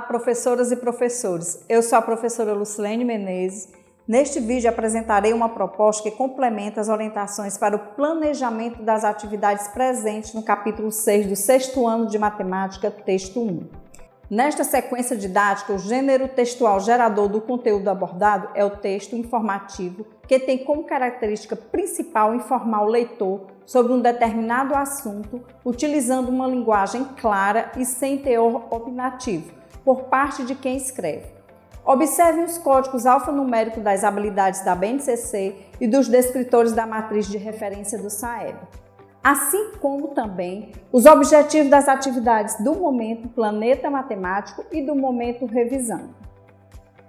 Olá, professoras e professores. Eu sou a professora Lucilene Menezes. Neste vídeo apresentarei uma proposta que complementa as orientações para o planejamento das atividades presentes no capítulo 6 do 6º ano de Matemática, texto 1. Nesta sequência didática, o gênero textual gerador do conteúdo abordado é o texto informativo, que tem como característica principal informar o leitor sobre um determinado assunto, utilizando uma linguagem clara e sem teor opinativo, por parte de quem escreve. Observem os códigos alfanuméricos das habilidades da BNCC e dos descritores da matriz de referência do SAEB, assim como também os objetivos das atividades do momento Planeta Matemático e do momento Revisando.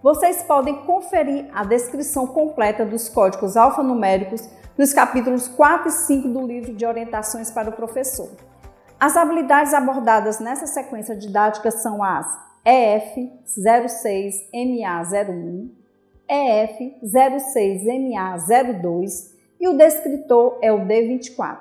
Vocês podem conferir a descrição completa dos códigos alfanuméricos nos capítulos 4 e 5 do livro de orientações para o professor. As habilidades abordadas nessa sequência didática são as EF06MA01, EF06MA02 e o descritor é o D24.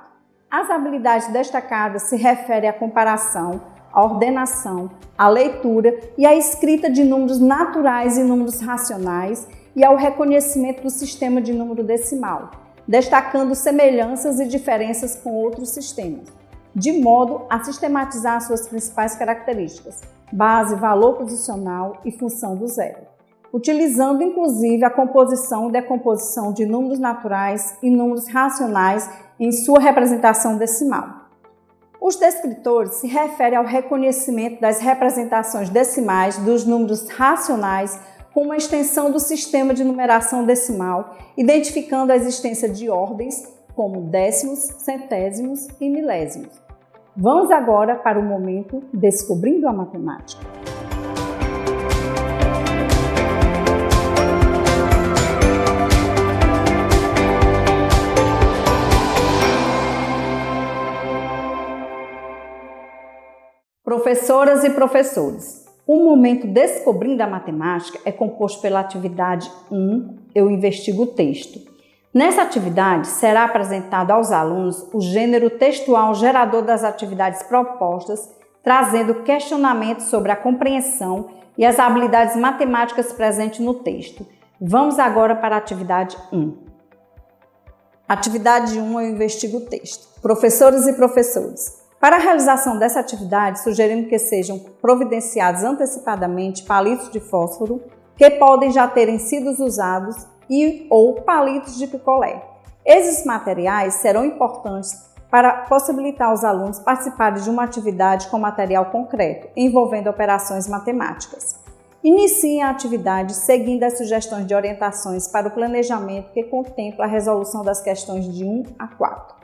As habilidades destacadas se referem à comparação, à ordenação, à leitura e à escrita de números naturais e números racionais e ao reconhecimento do sistema de número decimal, destacando semelhanças e diferenças com outros sistemas, de modo a sistematizar suas principais características, base, valor posicional e função do zero, utilizando inclusive a composição e decomposição de números naturais e números racionais em sua representação decimal. Os descritores se referem ao reconhecimento das representações decimais dos números racionais com uma extensão do sistema de numeração decimal, identificando a existência de ordens como décimos, centésimos e milésimos. Vamos agora para o momento Descobrindo a Matemática. Professoras e professores, o momento Descobrindo a Matemática é composto pela atividade 1, Eu investigo o texto. Nessa atividade, será apresentado aos alunos o gênero textual gerador das atividades propostas, trazendo questionamentos sobre a compreensão e as habilidades matemáticas presentes no texto. Vamos agora para a atividade 1. Atividade 1, Eu investigo o texto. Professoras e professores, para a realização dessa atividade, sugerimos que sejam providenciados antecipadamente palitos de fósforo que podem já terem sido usados ou palitos de picolé. Esses materiais serão importantes para possibilitar aos alunos participarem de uma atividade com material concreto, envolvendo operações matemáticas. Iniciem a atividade seguindo as sugestões de orientações para o planejamento que contempla a resolução das questões de 1 a 4.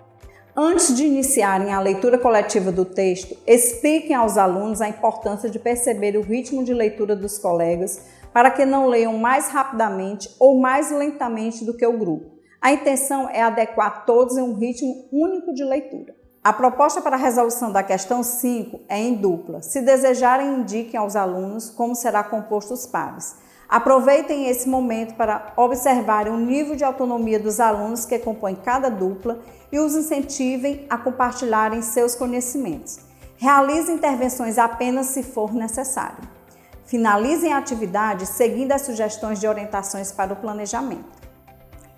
Antes de iniciarem a leitura coletiva do texto, expliquem aos alunos a importância de perceber o ritmo de leitura dos colegas para que não leiam mais rapidamente ou mais lentamente do que o grupo. A intenção é adequar todos em um ritmo único de leitura. A proposta para a resolução da questão 5 é em dupla. Se desejarem, indiquem aos alunos como será composto os pares. Aproveitem esse momento para observarem o nível de autonomia dos alunos que compõem cada dupla e os incentivem a compartilharem seus conhecimentos. Realizem intervenções apenas se for necessário. Finalizem a atividade seguindo as sugestões de orientações para o planejamento.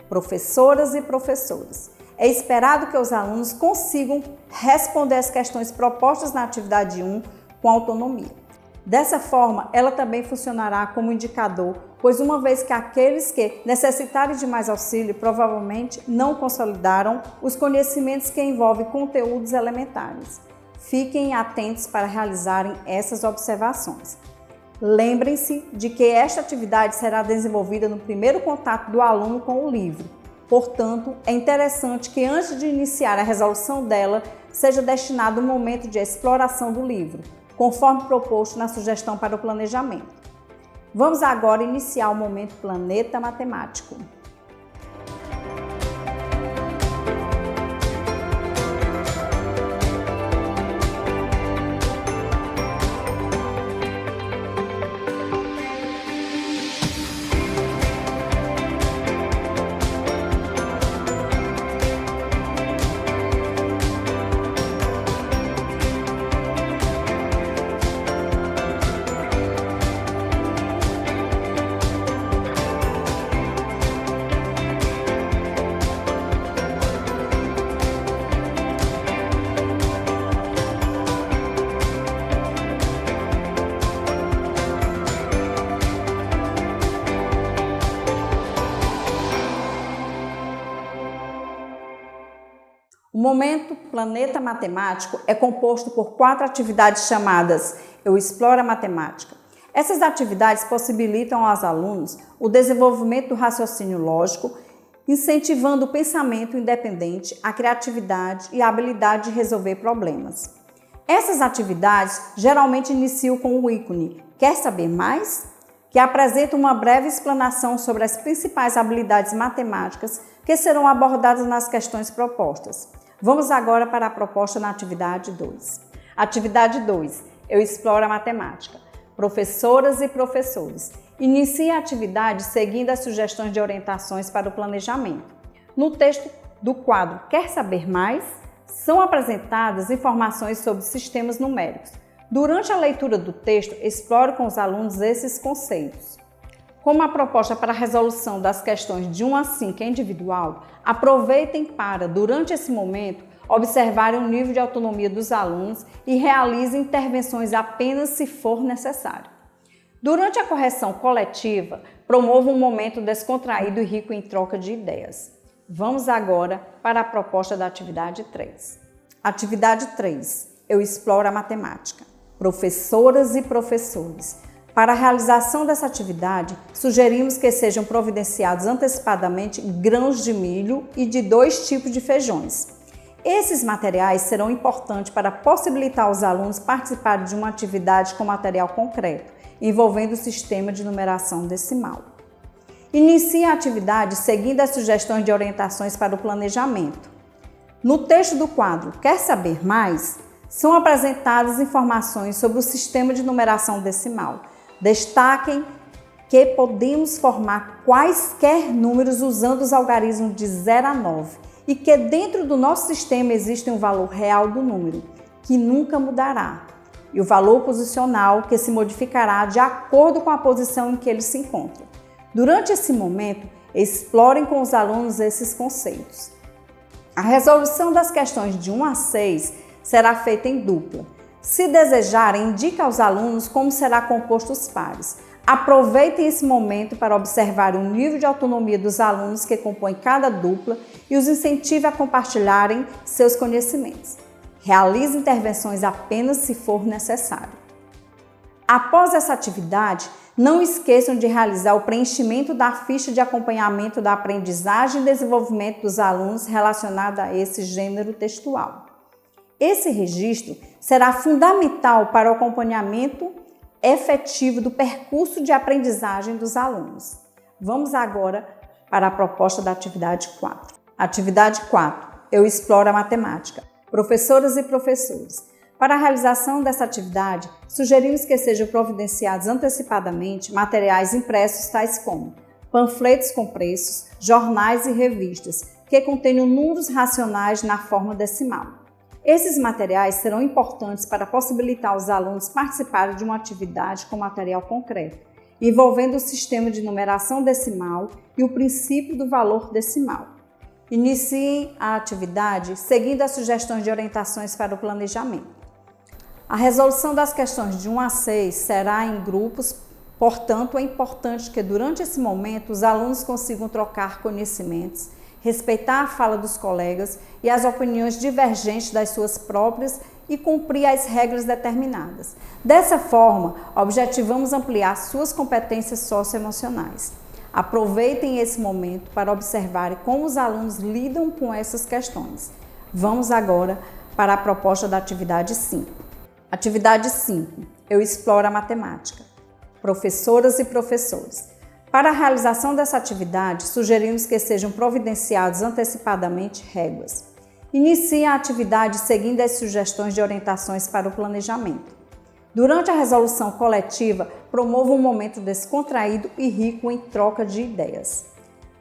Professoras e professores, é esperado que os alunos consigam responder as questões propostas na atividade 1 com autonomia. Dessa forma, ela também funcionará como indicador, pois uma vez que aqueles que necessitarem de mais auxílio provavelmente não consolidaram os conhecimentos que envolvem conteúdos elementares. Fiquem atentos para realizarem essas observações. Lembrem-se de que esta atividade será desenvolvida no primeiro contato do aluno com o livro. Portanto, é interessante que antes de iniciar a resolução dela, seja destinado um momento de exploração do livro, conforme proposto na sugestão para o planejamento. Vamos agora iniciar o momento Planeta Matemático. O momento Planeta Matemático é composto por 4 atividades chamadas Eu Exploro a Matemática. Essas atividades possibilitam aos alunos o desenvolvimento do raciocínio lógico, incentivando o pensamento independente, a criatividade e a habilidade de resolver problemas. Essas atividades geralmente iniciam com o ícone Quer saber mais? Que apresenta uma breve explanação sobre as principais habilidades matemáticas que serão abordadas nas questões propostas. Vamos agora para a proposta na atividade 2. Atividade 2. Eu exploro a matemática. Professoras e professores, inicie a atividade seguindo as sugestões de orientações para o planejamento. No texto do quadro Quer saber mais? São apresentadas informações sobre sistemas numéricos. Durante a leitura do texto, explore com os alunos esses conceitos. Como a proposta para a resolução das questões de 1 a 5 é individual, aproveitem para, durante esse momento, observarem o nível de autonomia dos alunos e realizem intervenções apenas se for necessário. Durante a correção coletiva, promova um momento descontraído e rico em troca de ideias. Vamos agora para a proposta da atividade 3. Atividade 3. Eu exploro a matemática. Professoras e professores. Para a realização dessa atividade, sugerimos que sejam providenciados antecipadamente grãos de milho e de 2 tipos de feijões. Esses materiais serão importantes para possibilitar aos alunos participarem de uma atividade com material concreto, envolvendo o sistema de numeração decimal. Inicie a atividade seguindo as sugestões de orientações para o planejamento. No texto do quadro Quer saber mais? São apresentadas informações sobre o sistema de numeração decimal. Destaquem que podemos formar quaisquer números usando os algarismos de 0 a 9 e que dentro do nosso sistema existe um valor real do número, que nunca mudará, e o valor posicional, que se modificará de acordo com a posição em que ele se encontra. Durante esse momento, explorem com os alunos esses conceitos. A resolução das questões de 1 a 6 será feita em dupla. Se desejarem, indique aos alunos como será composto os pares. Aproveitem esse momento para observar o nível de autonomia dos alunos que compõem cada dupla e os incentive a compartilharem seus conhecimentos. Realize intervenções apenas se for necessário. Após essa atividade, não esqueçam de realizar o preenchimento da ficha de acompanhamento da aprendizagem e desenvolvimento dos alunos relacionada a esse gênero textual. Esse registro será fundamental para o acompanhamento efetivo do percurso de aprendizagem dos alunos. Vamos agora para a proposta da atividade 4. Atividade 4. Eu exploro a matemática. Professoras e professores. Para a realização dessa atividade, sugerimos que sejam providenciados antecipadamente materiais impressos tais como panfletos com preços, jornais e revistas, que contenham números racionais na forma decimal. Esses materiais serão importantes para possibilitar aos alunos participarem de uma atividade com material concreto, envolvendo o sistema de numeração decimal e o princípio do valor decimal. Iniciem a atividade seguindo as sugestões de orientações para o planejamento. A resolução das questões de 1 a 6 será em grupos, portanto, é importante que durante esse momento os alunos consigam trocar conhecimentos, respeitar a fala dos colegas e as opiniões divergentes das suas próprias e cumprir as regras determinadas. Dessa forma, objetivamos ampliar suas competências socioemocionais. Aproveitem esse momento para observarem como os alunos lidam com essas questões. Vamos agora para a proposta da atividade 5. Atividade 5. Eu exploro a matemática. Professoras e professores. Para a realização dessa atividade, sugerimos que sejam providenciados antecipadamente réguas. Inicie a atividade seguindo as sugestões de orientações para o planejamento. Durante a resolução coletiva, promova um momento descontraído e rico em troca de ideias.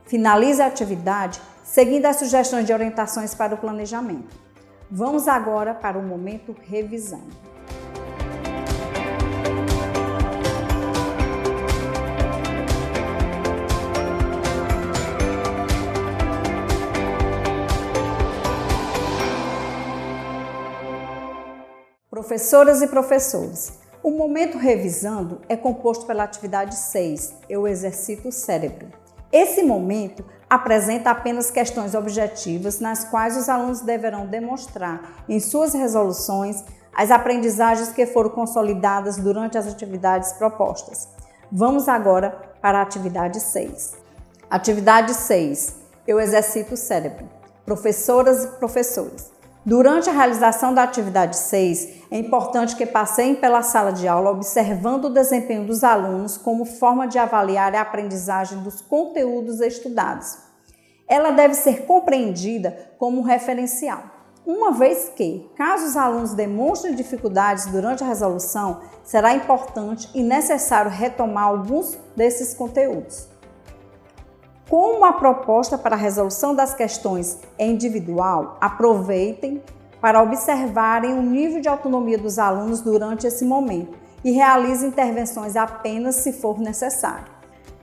Finalize a atividade seguindo as sugestões de orientações para o planejamento. Vamos agora para o momento revisão. Professoras e professores, o momento revisando é composto pela atividade 6, Eu exercito o cérebro. Esse momento apresenta apenas questões objetivas nas quais os alunos deverão demonstrar em suas resoluções as aprendizagens que foram consolidadas durante as atividades propostas. Vamos agora para a atividade 6. Atividade 6. Eu exercito o cérebro. Professoras e professores. Durante a realização da atividade 6, é importante que passeiem pela sala de aula observando o desempenho dos alunos como forma de avaliar a aprendizagem dos conteúdos estudados. Ela deve ser compreendida como um referencial, uma vez que, caso os alunos demonstrem dificuldades durante a resolução, será importante e necessário retomar alguns desses conteúdos. Como a proposta para a resolução das questões é individual, aproveitem para observarem o nível de autonomia dos alunos durante esse momento e realizem intervenções apenas se for necessário.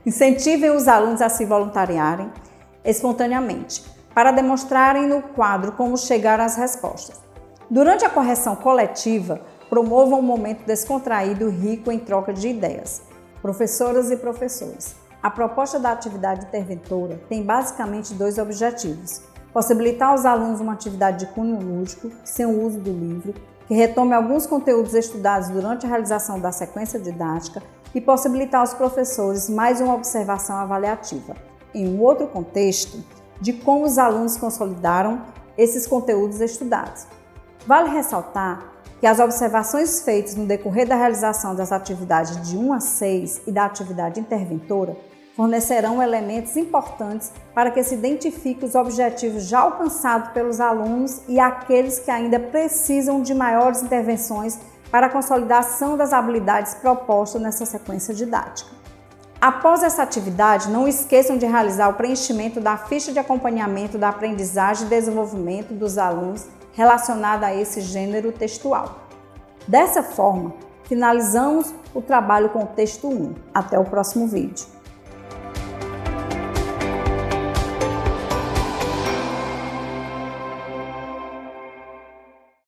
Incentivem os alunos a se voluntariarem espontaneamente, para demonstrarem no quadro como chegar às respostas. Durante a correção coletiva, promovam um momento descontraído e rico em troca de ideias. Professoras e professores. A proposta da atividade interventora tem basicamente 2 objetivos: possibilitar aos alunos uma atividade de cunho lúdico, sem o uso do livro, que retome alguns conteúdos estudados durante a realização da sequência didática e possibilitar aos professores mais uma observação avaliativa, em um outro contexto, de como os alunos consolidaram esses conteúdos estudados. Vale ressaltar que as observações feitas no decorrer da realização das atividades de 1 a 6 e da atividade interventora fornecerão elementos importantes para que se identifiquem os objetivos já alcançados pelos alunos e aqueles que ainda precisam de maiores intervenções para a consolidação das habilidades propostas nessa sequência didática. Após essa atividade, não esqueçam de realizar o preenchimento da ficha de acompanhamento da aprendizagem e desenvolvimento dos alunos relacionada a esse gênero textual. Dessa forma, finalizamos o trabalho com o texto 1. Até o próximo vídeo.